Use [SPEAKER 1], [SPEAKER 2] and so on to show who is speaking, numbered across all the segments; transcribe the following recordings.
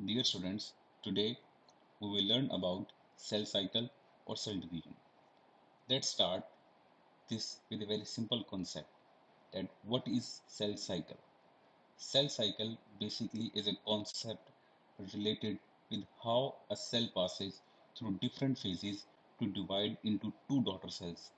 [SPEAKER 1] Dear students, today we will learn about cell cycle or cell division. Let's start this with a very simple concept that what is cell cycle? Cell cycle basically is a concept related with how a cell passes through different phases to divide into two daughter cells.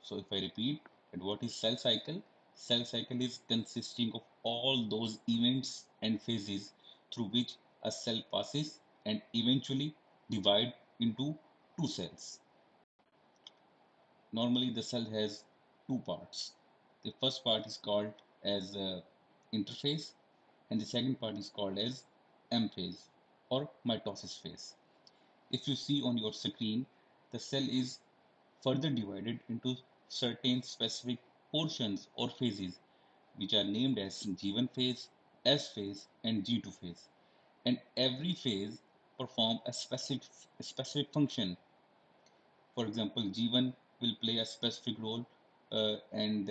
[SPEAKER 1] So if I repeat that what is cell cycle? Cell cycle is consisting of all those events and phases through which a cell passes and eventually divide into two cells. Normally the cell has two parts. The first part is called as interphase and the second part is called as M phase or mitosis phase. If you see on your screen, the cell is further divided into certain specific portions or phases which are named as G1 phase, S phase and G2 phase. And every phase perform a specific function. For example, G1 will play a specific role and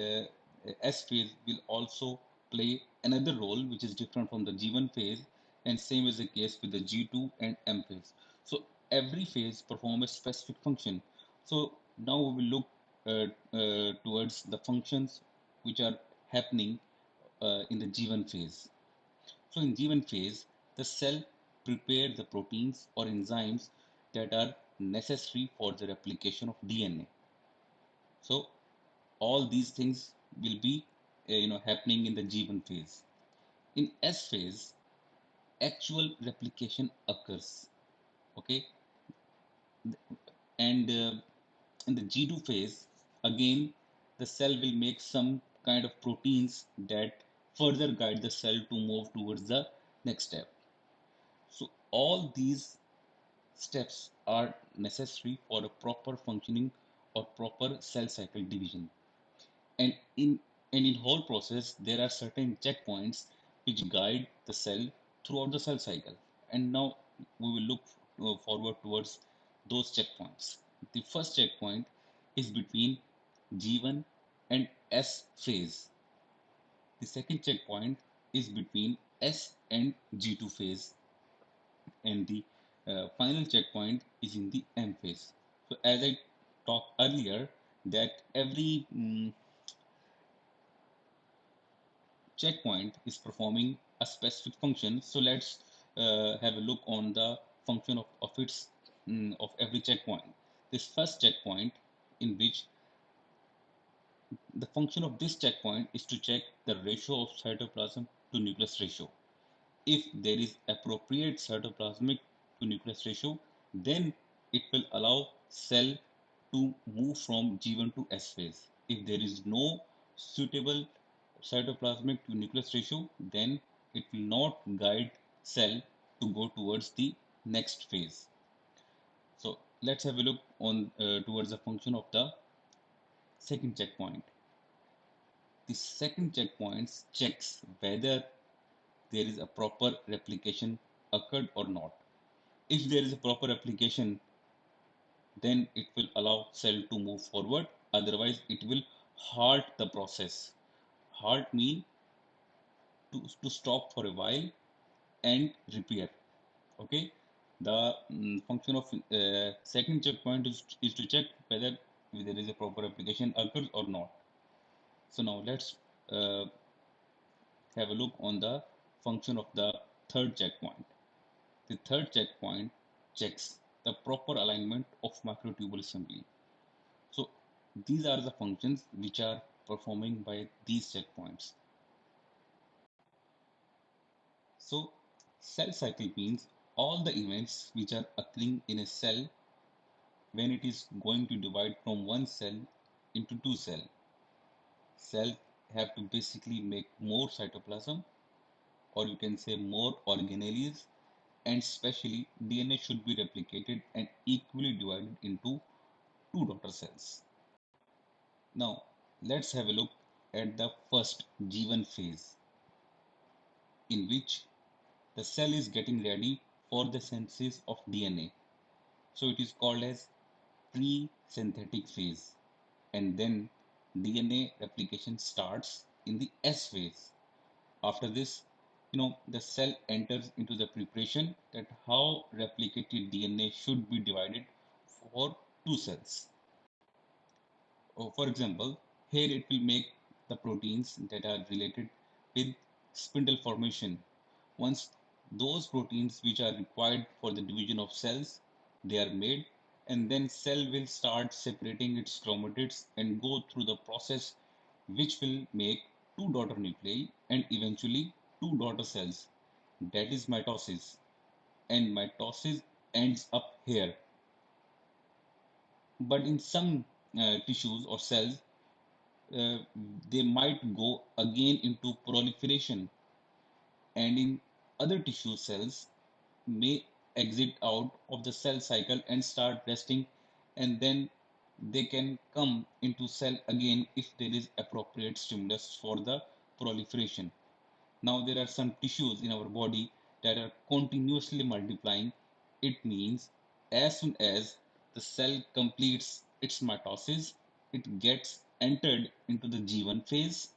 [SPEAKER 1] S phase will also play another role which is different from the G1 phase, and same is the case with the G2 and M phase. So every phase perform a specific function. So now we will look towards the functions which are happening in the G1 phase. So in G1 phase, the cell prepare the proteins or enzymes that are necessary for the replication of DNA. So all these things will be happening in the G1 phase. In S phase, actual replication occurs. Okay, and in the G2 phase, again the cell will make some kind of proteins that further guide the cell to move towards the next step. So all these steps are necessary for a proper functioning or proper cell cycle division. And in whole process, there are certain checkpoints which guide the cell throughout the cell cycle. And now we will look forward towards those checkpoints. The first checkpoint is between G1 and S phase. The second checkpoint is between S and G2 phase, and the final checkpoint is in the M phase. So as I talked earlier, that every checkpoint is performing a specific function. So let's have a look on the function of every checkpoint. This first checkpoint, in which the function of this checkpoint is to check the ratio of cytoplasm to nucleus ratio. If there is appropriate cytoplasmic to nucleus ratio, then it will allow cell to move from G1 to S phase. If there is no suitable cytoplasmic to nucleus ratio, then it will not guide cell to go towards the next phase. So let's have a look on towards the function of the second checkpoint. The second checkpoint checks whether there is a proper replication occurred or not. If there is a proper application, then it will allow cell to move forward. Otherwise, it will halt the process. Halt mean to stop for a while and repair. Okay. The function of second checkpoint is to check whether there is a proper application occurs or not. So now let's uh, have a look on the function of the third checkpoint. The third checkpoint checks the proper alignment of microtubule assembly. So these are the functions which are performing by these checkpoints. So cell cycle means all the events which are occurring in a cell when it is going to divide from one cell into two cells. Cells have to basically make more cytoplasm, or you can say more organelles, and especially DNA should be replicated and equally divided into two daughter cells. Now, let's have a look at the first G1 phase, in which the cell is getting ready for the synthesis of DNA. So it is called as pre-synthetic phase. And then DNA replication starts in the S phase. After this, the cell enters into the preparation that how replicated DNA should be divided for two cells. For example, here it will make the proteins that are related with spindle formation. Once those proteins which are required for the division of cells, they are made, and then cell will start separating its chromatids and go through the process which will make two daughter nuclei and eventually two daughter cells. That is mitosis, and mitosis ends up here. But in some tissues or cells, uh, they might go again into proliferation, and in other tissue cells may exit out of the cell cycle and start resting, and then they can come into cell again if there is appropriate stimulus for the proliferation. Now there are some tissues in our body that are continuously multiplying. It means as soon as the cell completes its mitosis, it gets entered into the G1 phase,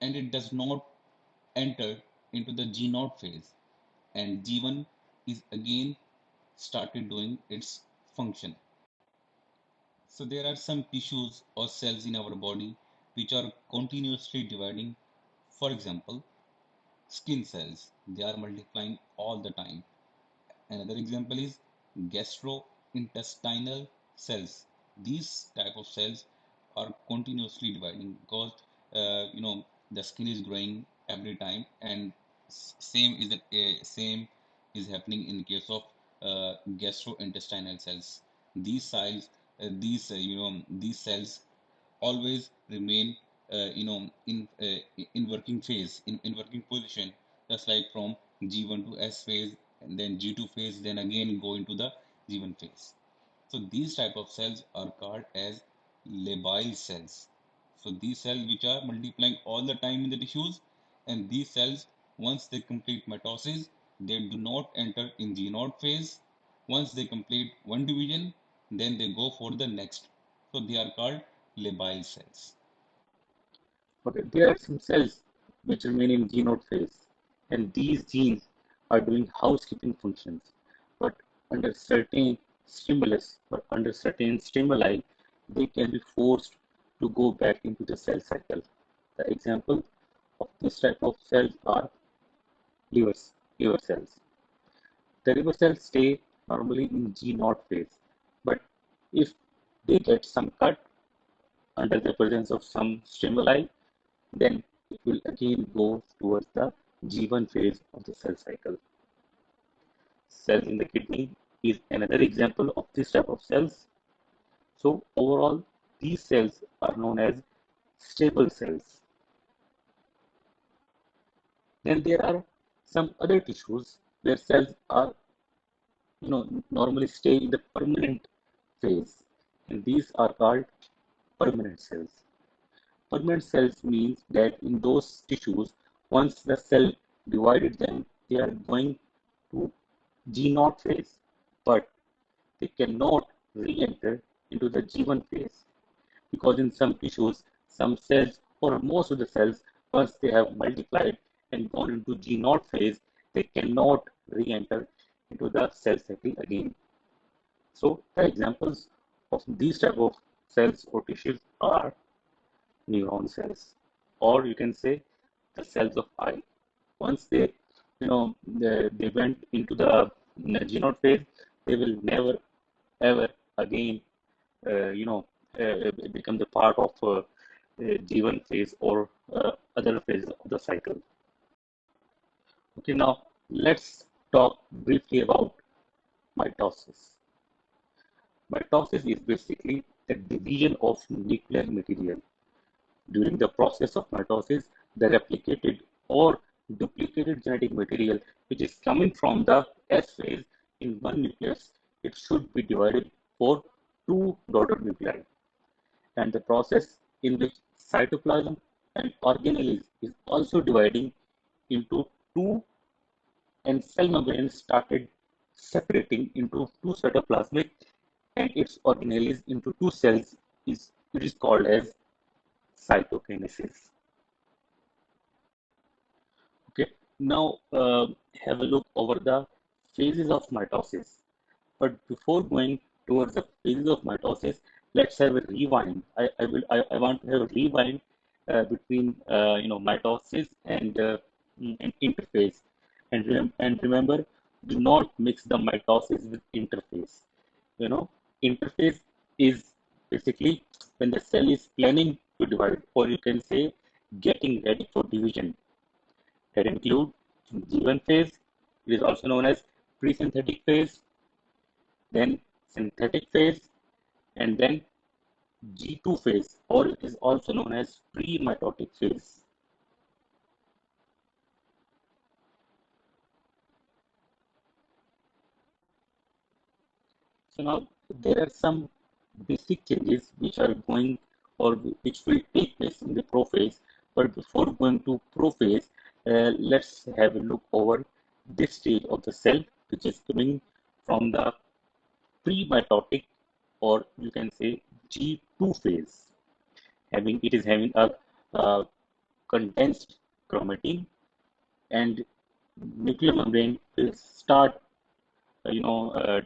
[SPEAKER 1] and it does not enter into the G0 phase, and G1 is again started doing its function. So there are some tissues or cells in our body which are continuously dividing. For example, skin cells, they are multiplying all the time. Another example is gastrointestinal cells. These type of cells are continuously dividing because the skin is growing every time, and same is happening in case of gastrointestinal cells. These cells, these cells always remain in working phase, in working position, just like from G1 to S phase, and then G2 phase, then again go into the G1 phase. So these type of cells are called as labile cells. So these cells which are multiplying all the time in the tissues, and these cells, once they complete mitosis, they do not enter in G0 phase. Once they complete one division, then they go for the next. So they are called labile cells.
[SPEAKER 2] Okay, there are some cells which remain in G0 phase, and these genes are doing housekeeping functions. But under certain stimulus or under certain stimuli, they can be forced to go back into the cell cycle. The example of this type of cells are liver cells. The liver cells stay normally in G0 phase, but if they get some cut under the presence of some stimuli, then it will again go towards the G1 phase of the cell cycle. Cells in the kidney is another example of this type of cells. So overall, these cells are known as stable cells. Then there are some other tissues where cells are, normally stay in the permanent phase, and these are called permanent cells. Permanent cells means that in those tissues, once the cell divided them, they are going to G0 phase, but they cannot re-enter into the G1 phase because in some tissues, some cells or most of the cells, once they have multiplied and gone into G0 phase, they cannot re-enter into the cell cycle again. So the examples of these type of cells or tissues are neuron cells, or you can say the cells of eye. Once they went into the G0 phase, they will never ever again, become the part of G1 phase or other phases of the cycle. Okay, now let's talk briefly about mitosis. Mitosis is basically the division of nuclear material. During the process of mitosis, the replicated or duplicated genetic material which is coming from the S phase in one nucleus, it should be divided for two daughter nuclei. And the process in which cytoplasm and organelles is also dividing into two, and cell membrane started separating into two cytoplasmic and its organelles into two cells, is it is called as cytokinesis. Okay, now have a look over the phases of mitosis. But before going towards the phases of mitosis, let's have a rewind. I want to have a rewind between mitosis and interphase. And remember, do not mix the mitosis with interphase. You know, interphase is basically when the cell is planning to divide, or you can say getting ready for division. That include G1 phase, it is also known as pre-synthetic phase, then synthetic phase, and then G2 phase, or it is also known as pre-mitotic phase. So now there are some basic changes which are going or which will take place in the prophase. But before going to prophase, let's have a look over this stage of the cell, which is coming from the pre-mitotic, or you can say G2 phase. It is having a condensed chromatin, and nuclear membrane will start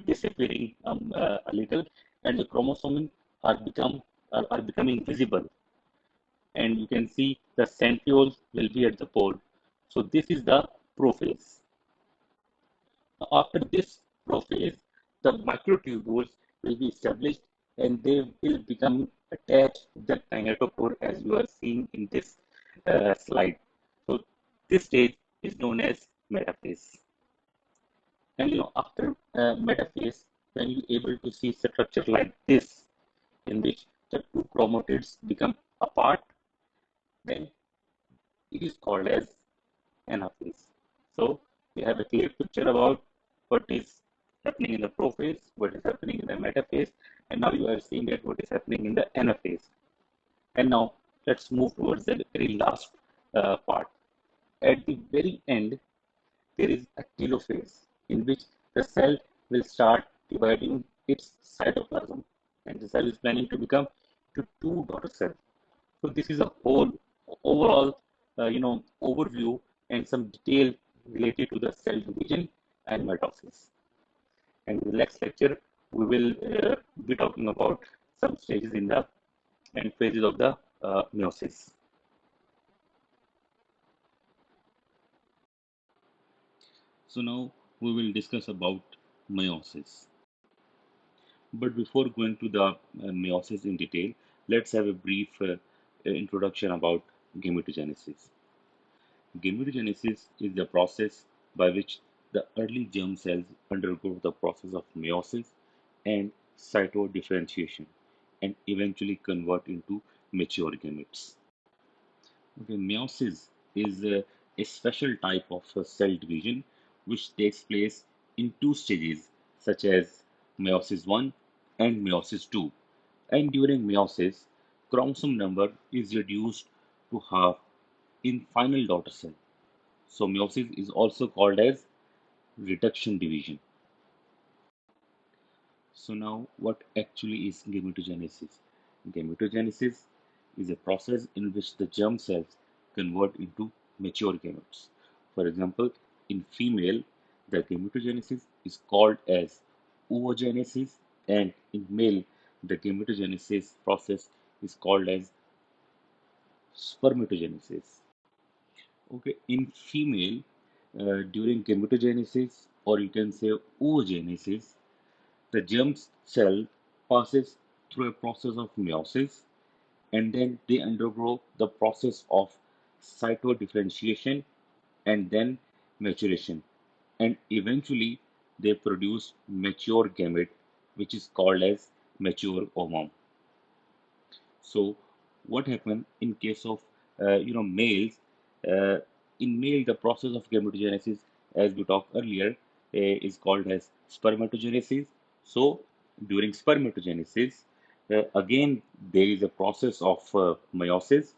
[SPEAKER 2] disappearing a little, and the chromosomes are becoming visible, and you can see the centrioles will be at the pole. So this is the prophase. After this prophase, the microtubules will be established, and they will become attached to the kinetochore, as you are seeing in this slide. So this stage is known as metaphase. And after metaphase, when you're able to see structure like this, in which the two chromatids become apart, then it is called as anaphase. So we have a clear picture about what is happening in the prophase, what is happening in the metaphase, and now you are seeing that what is happening in the anaphase. And now let's move towards the very last part. At the very end, there is a telophase in which the cell will start dividing its cytoplasm, and the cell is planning to become to two daughter cells. So this is a whole overall overview and some detail related to the cell division and mitosis. And in the next lecture, we will be talking about some stages in the and phases of the meiosis.
[SPEAKER 1] So now we will discuss about meiosis. But before going to the meiosis in detail, let's have a brief introduction about gametogenesis. Gametogenesis is the process by which the early germ cells undergo the process of meiosis and cytodifferentiation and eventually convert into mature gametes. Okay, meiosis is a special type of cell division which takes place in two stages, such as meiosis 1 and meiosis 2. And during meiosis, chromosome number is reduced to half in final daughter cell. So meiosis is also called as reduction division. So now what actually is gametogenesis? Gametogenesis is a process in which the germ cells convert into mature gametes. For example, in female, the gametogenesis is called as oogenesis, and in male, the gametogenesis process is called as spermatogenesis. Okay, in female, during gametogenesis, or you can say oogenesis, the germ cell passes through a process of meiosis, and then they undergo the process of cytodifferentiation and then maturation, and eventually they produce mature gamete, which is called as mature ovum. So, what happens in case of males? Uh, in male, the process of gametogenesis, as we talked earlier, is called as spermatogenesis. So, during spermatogenesis, again there is a process of meiosis,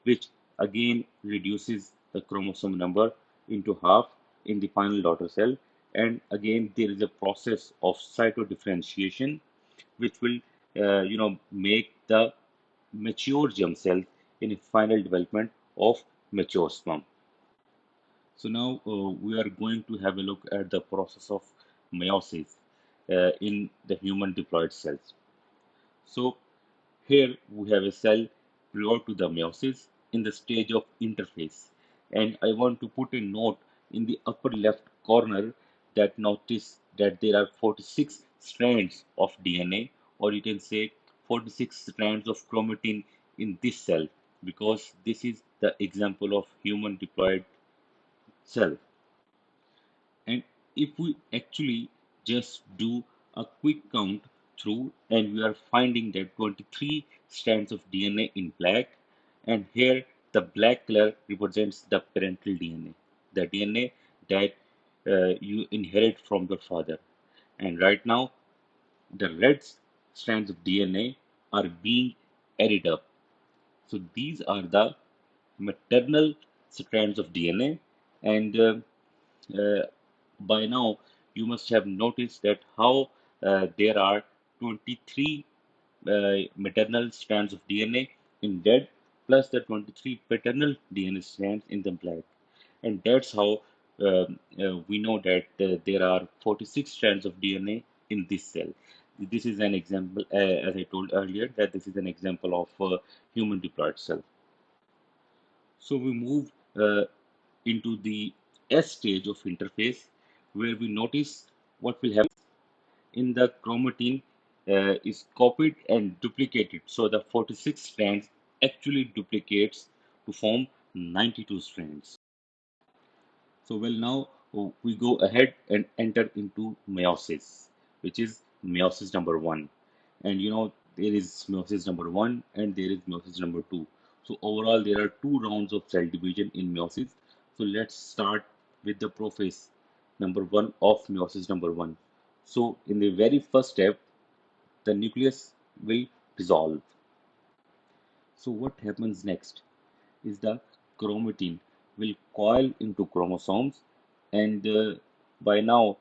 [SPEAKER 1] which again reduces the chromosome number into half in the final daughter cell, and again there is a process of cytodifferentiation, which will make the mature germ cells
[SPEAKER 2] in final development of mature sperm.
[SPEAKER 1] So now we are going to have a look at the process of meiosis in the human diploid cells. So here we have a cell prior to the meiosis in the stage of interphase. And I want to put a note in the upper left corner that notice that there are 46 strands of DNA, or you can say 46 strands of chromatin in this cell, because this is the example of human diploid cell. And if we actually just do a quick count through, and we are finding that 23 strands of DNA in black, and here the black color represents the parental DNA, the DNA that you inherit from your father. And right now, the red strands of DNA are being added up. So these are the maternal strands of DNA, and uh, by now, you must have noticed that how there are 23 maternal strands of DNA in red plus the 23 paternal DNA strands in the black. And that's how we know that there are 46 strands of DNA in this cell. This is an example, as I told earlier, that this is an example of human diploid cell. So we move into the S stage of interphase, where we notice what will happen in the chromatin is copied and duplicated. So the 46 strands actually duplicates to form 92 strands. So well, now we go ahead and enter into meiosis, which is meiosis number one. And there is meiosis number one and there is meiosis number two. So overall there are two rounds of cell division in meiosis. So let's start with the prophase number one of meiosis number one. So in the very first step, the nucleus will dissolve. So what happens next is the chromatin will coil into chromosomes, and by now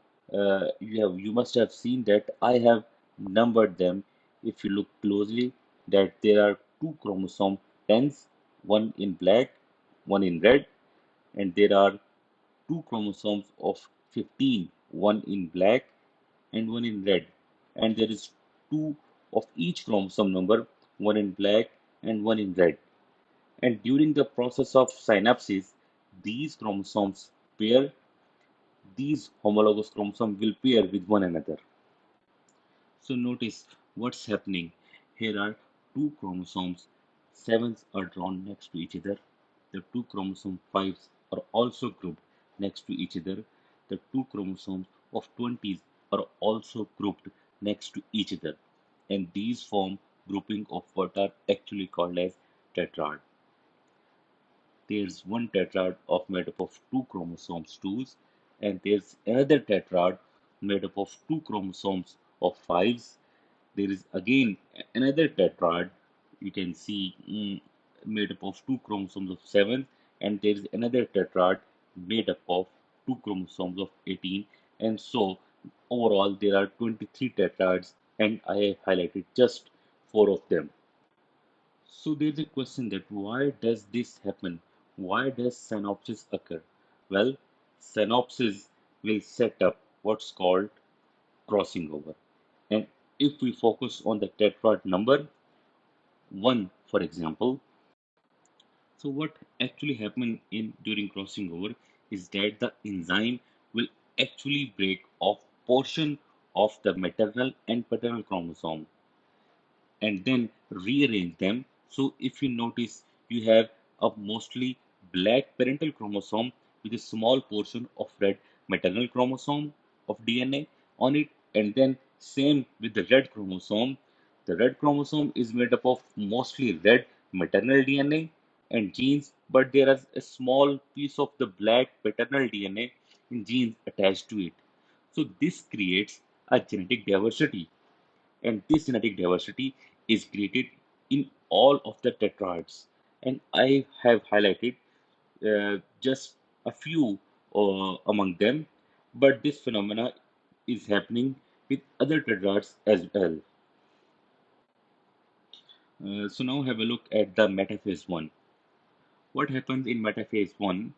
[SPEAKER 1] you must have seen that I have numbered them. If you look closely, that there are two chromosome 10s, one in black, one in red, and there are two chromosomes of 15, one in black and one in red, and there is two of each chromosome number, one in black and one in red. And during the process of synapses, these chromosomes pair, these homologous chromosomes will pair with one another. So notice what's happening. Here are two chromosomes, 7s are drawn next to each other. The two chromosome 5s are also grouped next to each other. The two chromosomes of 20s are also grouped next to each other. And these form grouping of what are actually called as tetrad. There's one tetrad of made up of two chromosomes 2s, and there's another tetrad made up of two chromosomes of 5s. There is again another tetrad you can see made up of two chromosomes of 7, and there is another tetrad made up of two chromosomes of 18. And so overall there are 23 tetrads, and I have highlighted just four of them. So there's a question that why does this happen? Why does synopsis occur? Well, synopsis will set up what's called crossing over. And if we focus on the tetrad number 1, for example, so what actually happen in during crossing over is that the enzyme will actually break off portion of the maternal and paternal chromosome and then rearrange them. So if you notice, you have a mostly black parental chromosome with a small portion of red maternal chromosome of DNA on it, and then same with the red chromosome. The red chromosome is made up of mostly red maternal DNA and genes, but there is a small piece of the black paternal DNA in genes attached to it. So this creates a genetic diversity, and this genetic diversity is created in all of the tetrads. And I have highlighted just a few among them, but this phenomena is happening with other tetrads as well. So now have a look at the metaphase 1. What happens in metaphase 1?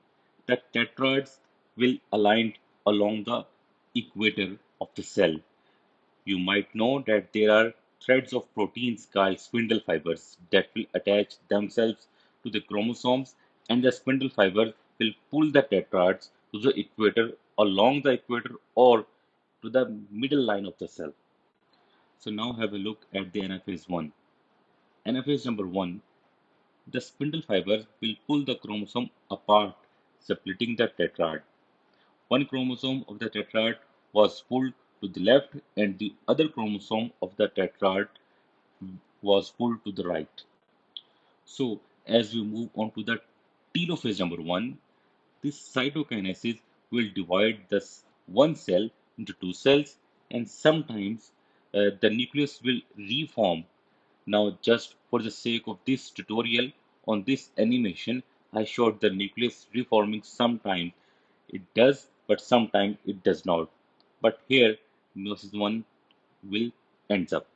[SPEAKER 1] The tetrads will align along the equator of the cell. You might know that there are threads of proteins called spindle fibers that will attach themselves to the chromosomes, and the spindle fiber will pull the tetrads to the equator, along the equator, or to the middle line of the cell. So now have a look at the anaphase 1. Anaphase number 1, the spindle fiber will pull the chromosome apart, splitting the tetrad. One chromosome of the tetrad was pulled to the left, and the other chromosome of the tetrad was pulled to the right. So, as we move on to the telophase number 1, this cytokinesis will divide this one cell into two cells, and sometimes the nucleus will reform. Now, just for the sake of this tutorial on this animation, I showed the nucleus reforming. Sometimes it does, but sometimes it does not. But here, meiosis 1 will ends up.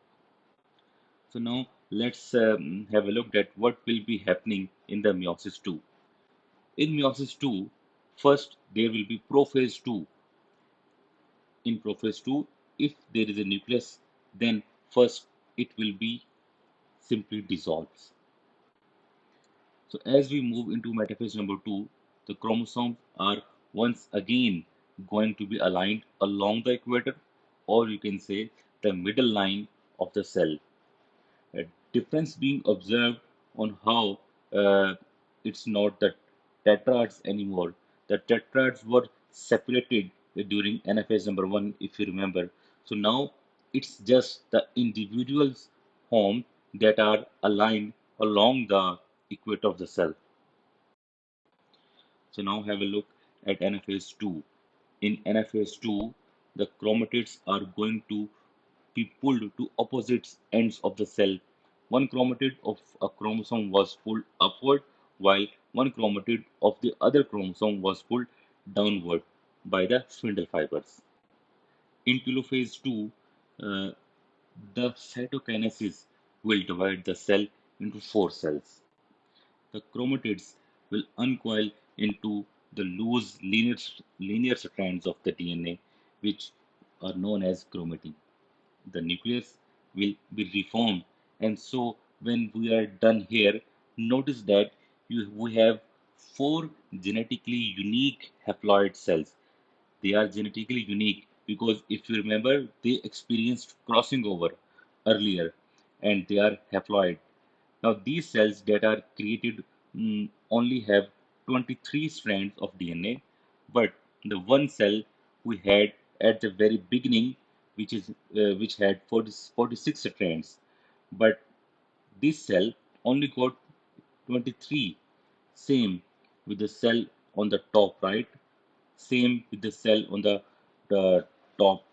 [SPEAKER 1] So now let's have a look at what will be happening in the meiosis 2. In meiosis 2, first there will be prophase 2. In prophase 2, if there is a nucleus, then first it will be simply dissolves. So as we move into metaphase number 2, the chromosomes are once again going to be aligned along the equator, or you can say the middle line of the cell. A difference being observed on how it's not the tetrads anymore. The tetrads were separated during anaphase number 1, if you remember. So now it's just the individuals home that are aligned along the equator of the cell. So now have a look at anaphase 2. In anaphase 2, the chromatids are going to be pulled to opposite ends of the cell. One chromatid of a chromosome was pulled upward, while one chromatid of the other chromosome was pulled downward by the spindle fibers. In telophase 2, uh, the cytokinesis will divide the cell into four cells. The chromatids will uncoil into the loose linear strands of the DNA, which are known as chromatin. The nucleus will be reformed. And so when we are done here, notice that we have four genetically unique haploid cells. They are genetically unique because if you remember, they experienced crossing over earlier and they are haploid. Now, these cells that are created only have 23 strands of DNA, but the one cell we had at the very beginning, which had 46 strands, but this cell only got 23. Same with the cell on the top right, same with the cell on the top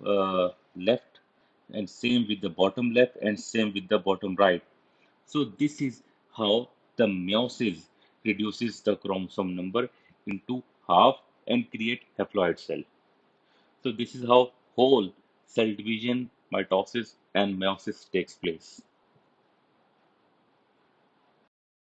[SPEAKER 1] left, and same with the bottom left, and same with the bottom right. So this is how the meiosis reduces the chromosome number into half and create haploid cell. So this is how whole cell division, mitosis and meiosis takes place.